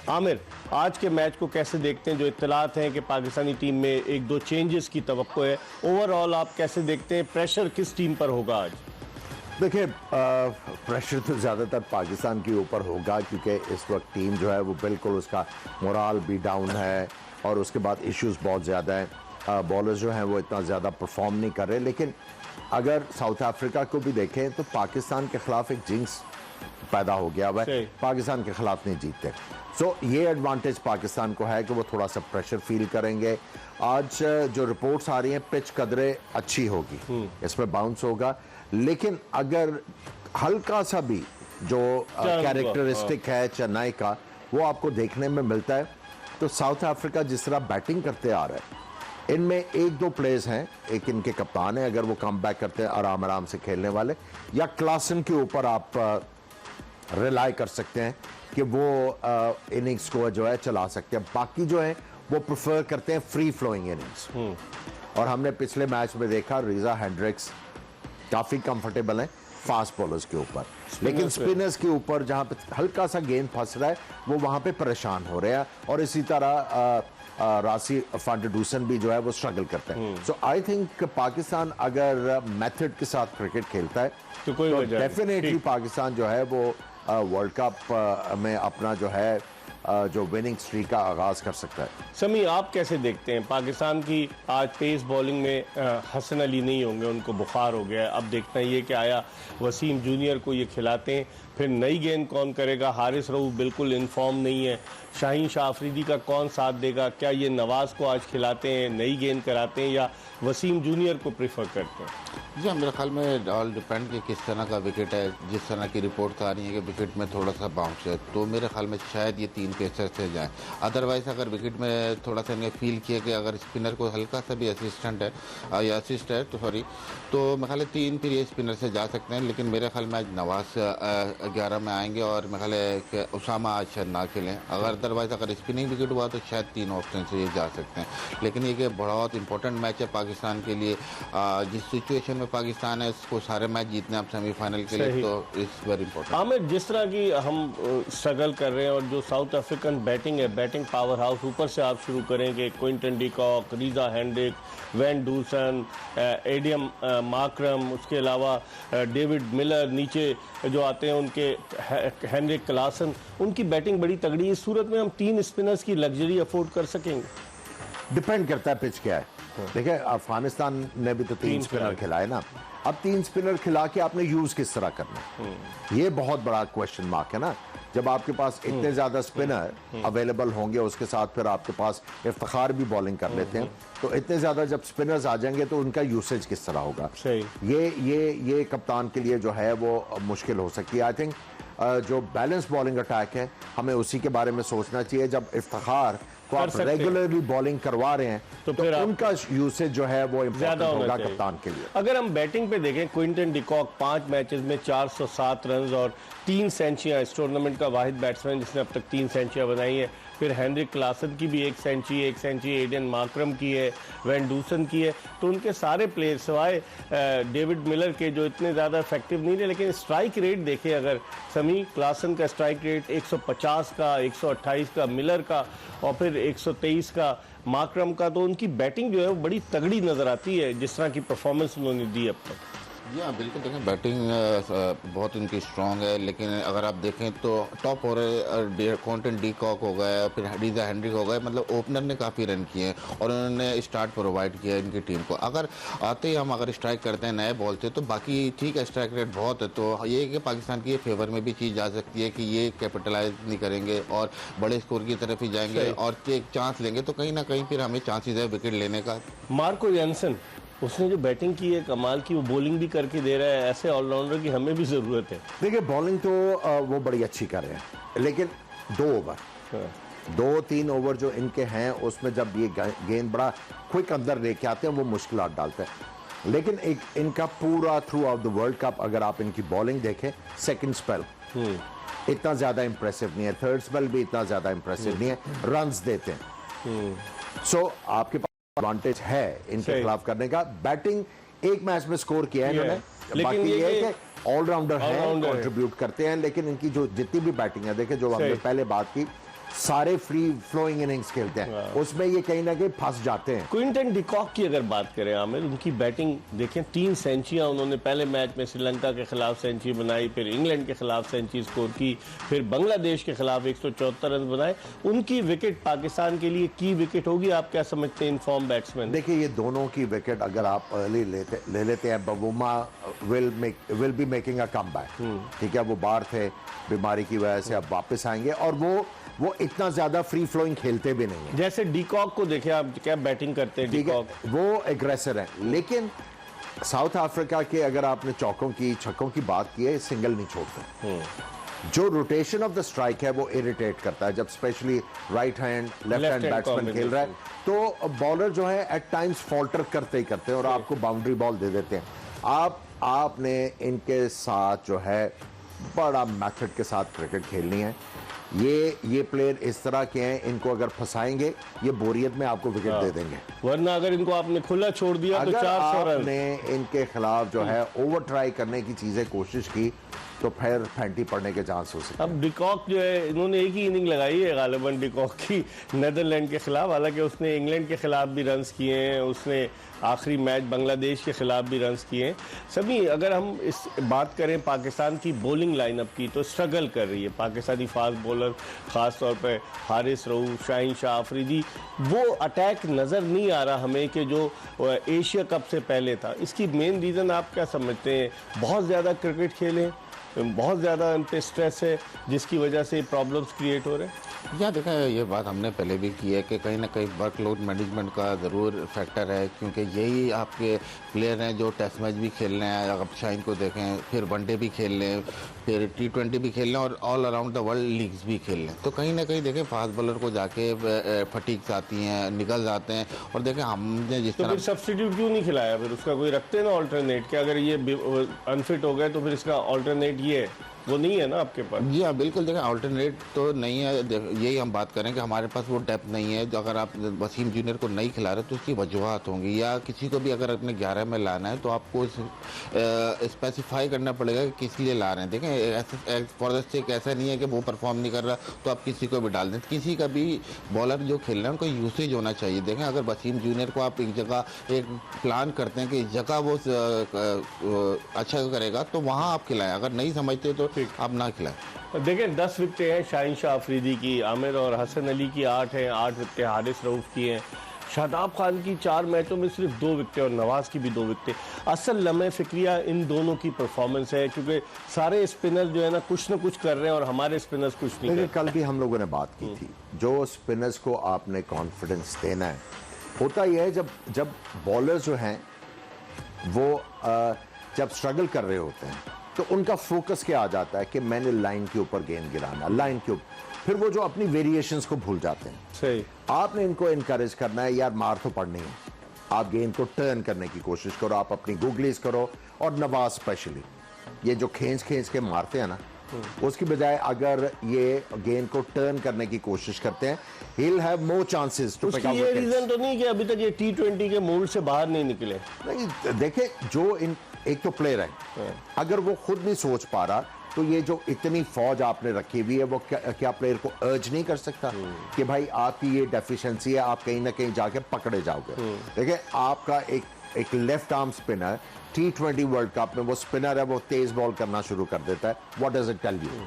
आमिर, आज के मैच को कैसे देखते हैं? जो इत्तलात हैं कि पाकिस्तानी टीम में एक दो चेंजेस की तवक्को है, ओवरऑल आप कैसे देखते हैं? प्रेशर किस टीम पर होगा आज? देखिए, प्रेशर तो ज़्यादातर पाकिस्तान के ऊपर होगा, क्योंकि इस वक्त टीम जो है वो बिल्कुल उसका मोराल भी डाउन है और उसके बाद इश्यूज बहुत ज़्यादा हैं। बॉलर्स जो हैं वो इतना ज़्यादा परफॉर्म नहीं कर रहे। लेकिन अगर साउथ अफ्रीका को भी देखें तो पाकिस्तान के खिलाफ एक जिंक्स पैदा हो गया हुआ है, पाकिस्तान के खिलाफ नहीं जीतते। सो ये एडवांटेज पाकिस्तान को है कि वो थोड़ा सा प्रेशर फील करेंगे। आज जो रिपोर्ट्स आ रही हैं, पिच कदरे अच्छी होगी, इसमें बाउंस होगा, लेकिन अगर हल्का सा भी जो कैरेक्टरिस्टिक है चेन्नई का वो आपको देखने में मिलता है, तो साउथ अफ्रीका जिस तरह बैटिंग करते आ रहा है, इनमें एक दो प्लेयर्स हैं, एक इनके कप्तान है, अगर वो कम बैक करते हैं आराम आराम से खेलने वाले, या क्लासन के ऊपर आप रिलाई कर सकते हैं कि वो इनिंग्स को जो है चला सकते हैं। बाकी जो है वो प्रेफर करते हैं फ्री फ्लोइंग इनिंग्स, और हमने पिछले मैच में देखा रीजा हेंड्रिक्स काफी कंफर्टेबल हैं फास्ट बॉलर्स के ऊपर, लेकिन स्पिनर्स के ऊपर जहां पे हल्का सा गेंद फंस रहा है वो वहां पे परेशान हो रहे हैं। और इसी तरह रासी फांडूसन भी जो है वो स्ट्रगल करते हैं। सो आई थिंक पाकिस्तान अगर मेथड के साथ क्रिकेट खेलता है तो डेफिनेटली पाकिस्तान जो है वो वर्ल्ड कप में अपना जो है जो विनिंग स्ट्रीक का आगाज कर सकता है। समी, आप कैसे देखते हैं पाकिस्तान की आज पेस बॉलिंग में? हसन अली नहीं होंगे, उनको बुखार हो गया है। अब देखना ये कि आया वसीम जूनियर को ये खिलाते हैं, फिर नई गेंद कौन करेगा? हारिस रऊफ बिल्कुल इनफॉर्म नहीं है। शाहीन शाह अफरीदी का कौन साथ देगा? क्या ये नवाज को आज खिलाते हैं, नई गेंद कराते हैं, या वसीम जूनियर को प्रेफर करते हैं? जी, मेरे ख्याल में ऑल डिपेंड कि किस तरह का विकेट है। जिस तरह की रिपोर्ट्स आ रही है कि विकेट में थोड़ा सा बाउंस है, तो मेरे ख्याल में शायद ये 3 पेसर से जाएं। अदरवाइज अगर विकेट में थोड़ा सा इन्हें फील किया कि अगर स्पिनर को हल्का सा भी असिस्टेंट है या असिस्ट है तो मेरे ख्याल 3 फिर ये स्पिनर से जा सकते हैं। लेकिन मेरे ख्याल में आज नवाज 11 में आएंगे और मेरे ख्याल है कि उसामा आज शायद ना खेलें। अदरवाइज अगर स्पिनिंग विकेट हुआ तो शायद 3 ऑप्शन से ये जा सकते हैं। लेकिन ये बहुत इंपॉर्टेंट मैच है पाकिस्तान के लिए। जिस सिचुएशन में पाकिस्तान है उसको सारे मैच जीतने हैं अब सेमीफाइनल के लिए, तो इट्स वेरी इंपॉर्टेंट। आमिर, जिस तरह की हम स्ट्रगल कर रहे हैं और जो साउथ अफ्रीकन बैटिंग है, बैटिंग पावर हाउस, ऊपर से आप शुरू करेंगे Quinton de Kock, Reeza Hendrick, van Dussen, Aiden Markram, उसके अलावा डेविड मिलर, नीचे जो आते हैं उनके हेनरिक क्लासन, उनकी बैटिंग बड़ी तगड़ी है। इस सूरत में हम 3 स्पिनर्स की लग्जरी अफोर्ड कर सकेंगे? डिपेंड करता है पिच क्या है। देखिए, अफगानिस्तान ने भी तो 3 स्पिनर खिलाए ना। अब 3 स्पिनर खिला के आपने यूज किस तरह करना, ये बहुत बड़ा क्वेश्चन मार्क है ना। जब आपके पास इतने ज्यादा स्पिनर अवेलेबल होंगे, उसके साथ फिर आपके पास इफ्तिखार भी बॉलिंग कर लेते हैं, तो इतने ज्यादा जब स्पिनर्स आ जाएंगे तो उनका यूसेज किस तरह होगा? ये कप्तान के लिए जो है वो मुश्किल हो सकती है। आई थिंक जो बैलेंस बॉलिंग अटैक है, हमें उसी के बारे में सोचना चाहिए। जब इफ्तिखार को आप रेगुलरली बॉलिंग करवा रहे हैं तो फिर उनका यूसेज जो है वो इम्पोर्टेंट होगा कप्तान के लिए। अगर हम बैटिंग पे देखें, क्विंटन डिकॉक 5 मैचेस में 407 रन और 3 सेंचुरियां, इस टूर्नामेंट का वाहिद बैट्समैन जिसने अब तक 3 सेंचुरियां बनाई है। फिर हेनरिक क्लासन की भी 1 सेंचुरी एडियन माकरम की है, वैन डूसन की है। तो उनके सारे प्लेयर सिवाय डेविड मिलर के, जो इतने ज़्यादा इफेक्टिव नहीं रहे, लेकिन स्ट्राइक रेट देखें अगर समी, क्लासन का स्ट्राइक रेट 150 का, 128 का मिलर का, और फिर 123 का माकरम का, तो उनकी बैटिंग जो है वो बड़ी तगड़ी नज़र आती है जिस तरह की परफॉर्मेंस उन्होंने दी अब तक। जी हाँ, बिल्कुल। देखें, बैटिंग बहुत उनकी स्ट्रांग है, लेकिन अगर आप देखें तो टॉप और क्विंटन डिकॉक हो गया, फिर रीजा हेंड्रिक हो गया, मतलब ओपनर ने काफ़ी रन किए हैं और उन्होंने स्टार्ट प्रोवाइड किया इनकी टीम को। अगर आते ही हम अगर स्ट्राइक करते हैं नए बॉल से, तो बाकी ठीक है, स्ट्राइक रेट बहुत है, तो ये कि पाकिस्तान की फेवर में भी चीज़ जा सकती है कि ये कैपिटलाइज नहीं करेंगे और बड़े स्कोर की तरफ ही जाएंगे और एक चांस लेंगे, तो कहीं ना कहीं फिर हमें चांसेस है विकेट लेने का। मार्को जैनसन, उसने जो बैटिंग की है कमाल की, वो बॉलिंग भी करके दे रहा है। ऐसे ऑलराउंडर की हमें भी ज़रूरत है। देखिए, बॉलिंग तो वो बड़ी अच्छी कर रहे हैं, लेकिन 2-3 ओवर जो इनके हैं उसमें जब ये गेंद बड़ा क्विक अंदर लेके आते हैं वो मुश्किल डालते हैं। लेकिन एक इनका पूरा through out the world cup अगर आप इनकी बॉलिंग देखें, सेकंड स्पेल इतना ज्यादा इंप्रेसिव नहीं है, थर्ड स्पेल भी इतना ज्यादा इंप्रेसिव नहीं है, रन्स देते हैं। सो आपके एडवांटेज है इनके खिलाफ करने का। बैटिंग एक मैच में स्कोर किया है इन्होंने, बाकी ये है कि ऑलराउंडर है, कंट्रीब्यूट करते हैं, लेकिन इनकी जो जितनी भी बैटिंग है, देखिए जो हमने पहले बात की सारे फ्री फ्लोइंग इनिंग्स खेलते हैं, उसमें ये कहीं ना कहीं फंस जाते हैं। क्विंटन डिकॉक की अगर बात करें आमिर, उनकी बैटिंग देखें, 3 सेंचुरियां उन्होंने पहले मैच में श्रीलंका के खिलाफ सेंचुरी बनाई, फिर इंग्लैंड के खिलाफ सेंचुरी स्कोर की, फिर बांग्लादेश के खिलाफ 174 रन बनाए। उनकी विकेट पाकिस्तान के लिए की विकेट होगी, आप क्या समझते हैं इन फॉर्म बैट्समैन? देखिए ये दोनों की विकेट अगर आप अर्ली ले लेते हैं, बबूमा will be making a comeback, ठीक है, वो बाहर थे बीमारी की वजह से, अब वापस आएंगे और वो इतना ज्यादा फ्री फ्लोइंग खेलते भी नहीं है। जैसे डिकॉक को देखें आप, क्या बैटिंग करते हैं ठीक है, डिकॉक। वो एग्रेसर है, लेकिन साउथ अफ्रीका के अगर आपने चौकों की छक्कों की बात की है, सिंगल नहीं छोड़ते। जो रोटेशन ऑफ द स्ट्राइक है वो इरिटेट करता है, जब specially right hand left hand batsman खेल रहा है तो बॉलर जो है एट टाइम्स फॉल्टर करते ही करते हैं और आपको बाउंड्री बॉल दे देते हैं। आपने इनके साथ जो है बड़ा मेथड के साथ क्रिकेट खेलनी है। ये प्लेयर इस तरह के हैं, इनको अगर फंसाएंगे ये बोरियत में आपको विकेट दे देंगे, वरना अगर इनको आपने खुला छोड़ दिया तो अगर 400 रन। आपने इनके खिलाफ जो है ओवर ट्राई करने की चीजें कोशिश की तो फिर फैंटी पड़ने के चांस हो सकते हैं। अब डिकॉक जो है, इन्होंने एक ही इनिंग लगाई है गालिबन डिकॉक की नेदरलैंड के खिलाफ, हालांकि उसने इंग्लैंड के खिलाफ भी रन्स किए हैं, उसने आखिरी मैच बांग्लादेश के खिलाफ भी रन्स किए हैं। सभी अगर हम इस बात करें पाकिस्तान की बॉलिंग लाइनअप की, तो स्ट्रगल कर रही है पाकिस्तानी फास्ट बॉलर, ख़ास तौर पर हारिस रऊफ, शाहीन शाह अफरीदी। वो अटैक नज़र नहीं आ रहा हमें कि जो एशिया कप से पहले था। इसकी मेन रीज़न आप क्या समझते हैं? बहुत ज़्यादा क्रिकेट खेलें, बहुत ज़्यादा उन पे स्ट्रेस है जिसकी वजह से प्रॉब्लम्स क्रिएट हो रहे हैं? या देखें, ये बात हमने पहले भी की है कि कहीं ना कहीं वर्कलोड मैनेजमेंट का ज़रूर फैक्टर है, क्योंकि यही आपके प्लेयर हैं जो टेस्ट मैच भी खेल रहे हैं। अब शाहीन को देखें, फिर वनडे भी खेल रहे हैं, फिर T20 भी खेल रहे हैं और all around the world leagues भी खेल रहे हैं। तो कहीं ना कहीं देखें फास्ट बॉलर को जाके फटीक्स आती हैं, निकल जाते हैं। और देखें हमने जिस तो तरह फिर सब्स्टिट्यूट क्यों नहीं खिलाया? फिर उसका कोई रखते ना ऑल्टरनेट, कि अगर ये अनफिट हो गए तो फिर इसका ऑल्टरनेट ये है, वो नहीं है ना आपके पास? जी हाँ, बिल्कुल। देखें अल्टरनेट तो नहीं है, यही हम बात करें कि हमारे पास वो डेप्थ नहीं है। जो अगर आप वसीम जूनियर को नहीं खिला रहे तो उसकी वजूहत होंगी, या किसी को भी अगर अपने 11 में लाना है तो आपको स्पेसिफाई करना पड़ेगा कि किस लिए ला रहे हैं। देखें फॉर द सेक ऐसा नहीं है कि वो परफॉर्म नहीं कर रहा तो आप किसी को भी डाल दें। किसी का भी बॉलर जो खेल रहे हैं उनका यूसेज होना चाहिए। देखें अगर वसीम जूनियर को आप एक जगह एक प्लान करते हैं कि इस जगह वो अच्छा करेगा तो वहाँ आप खिलाएं, अगर नहीं समझते तो आप ना खिलाएं। देखें 10 विकेटें हैं शाहीन शाह अफरीदी की, आमिर और हसन अली की 8 हैं, 8 विकेटें हारिस रऊफ की हैं, शादाब खान की 4 मैचों में सिर्फ 2 विकेटें और नवाज की भी 2 विकेटें। असल लम्हे फिक्रिया इन दोनों की परफॉर्मेंस है, क्योंकि सारे स्पिनर्स जो है ना कुछ कर रहे हैं और हमारे स्पिनर्स कुछ नहीं कर रहे। कल भी हम लोगों ने बात की थी, जो स्पिनर्स को आपने कॉन्फिडेंस देना है, होता यह है जब बॉलर जो हैं वो जब स्ट्रगल कर रहे होते हैं तो उनका फोकस क्या आ जाता है कि मैंने लाइन के ऊपर गेंद गिराना, लाइन के ऊपर, फिर वो जो अपनी वेरिएशंस को भूल जाते हैं। सही। आपने इनको इनकरेज करना है, यार मार तो पड़नी है, आप गेंद को टर्न करने की कोशिश करो, आप अपनी गुगलीज करो। और नवाज स्पेशली ये जो खींच के मारते हैं ना, उसकी बजाय अगर ये गेंद को टर्न करने की कोशिश करते हैं, he'll have more chances to pick उसकी up ये wickets। रीजन तो नहीं कि अभी तक ये T20 के मोल्ड से बाहर नहीं निकले। नहीं, देखे जो एक तो प्लेयर है, अगर वो खुद नहीं सोच पा रहा तो ये जो इतनी फौज आपने रखी हुई है वो क्या प्लेयर को अर्ज नहीं कर सकता कि भाई आपकी ये डेफिशिएंसी है, आप कहीं ना कहीं जाके पकड़े जाओगे। देखिए आपका एक left arm spinner T20 world cup में वो स्पिनर है, वो तेज बॉल करना शुरू कर देता है। What does it tell you?